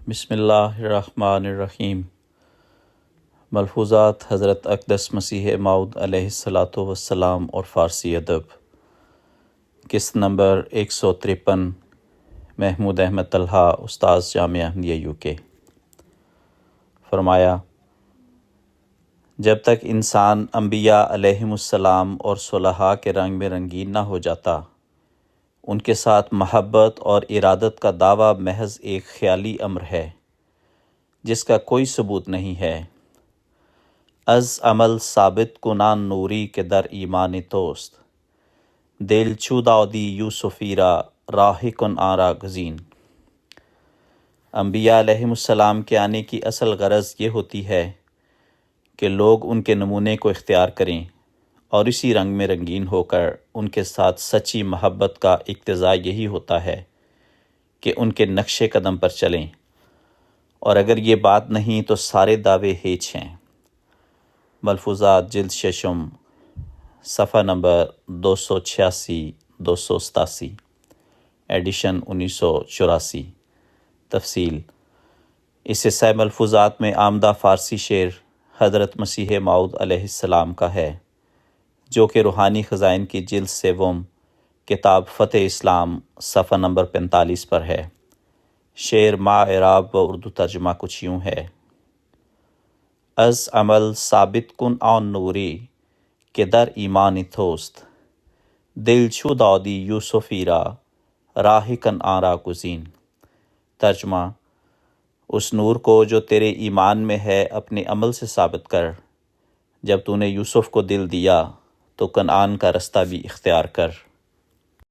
بسم اللہ الرحمن الرحیم۔ ملفوظات حضرت اقدس مسیح موعود عليہ الصلو والسلام اور فارسی ادب، قسط نمبر 153، محمود احمد طلحہ، استاذ جامعہ احمدیہ UK۔ فرمایا، جب تک انسان انبیاء علیہم السلام اور صلحاء کے رنگ میں رنگین نہ ہو جاتا، ان کے ساتھ محبت اور ارادت کا دعویٰ محض ایک خیالی امر ہے جس کا کوئی ثبوت نہیں ہے۔ از عمل ثابت کنان نوری کے در ایمان توست، دل چو داودی یوسفی را راہ کن آرا گزین۔ انبیاء علیہم السلام کے آنے کی اصل غرض یہ ہوتی ہے کہ لوگ ان کے نمونے کو اختیار کریں اور اسی رنگ میں رنگین ہو کر ان کے ساتھ سچی محبت کا اقتضا یہی ہوتا ہے کہ ان کے نقش قدم پر چلیں، اور اگر یہ بات نہیں تو سارے دعوے ہیچ ہیں۔ ملفوظات جلد ششم، صفحہ نمبر 286-287، ایڈیشن 1984۔ تفصیل: اس حصہ ملفوظات میں آمدہ فارسی شعر حضرت مسیح موعود علیہ السلام کا ہے، جو کہ روحانی خزائن کی جلد سوم کتاب فتح اسلام صفحہ نمبر 45 پر ہے۔ شعر ما اعراب و اردو ترجمہ کچھ یوں ہے: از عمل ثابت کن آن نوری کہ در ایمان توست، دل چو داودی یوسفی را راہ کن آرا گزین۔ ترجمہ: اس نور کو جو تیرے ایمان میں ہے اپنے عمل سے ثابت کر، جب تو نے یوسف کو دل دیا تو کنعان کا رستہ بھی اختیار کر۔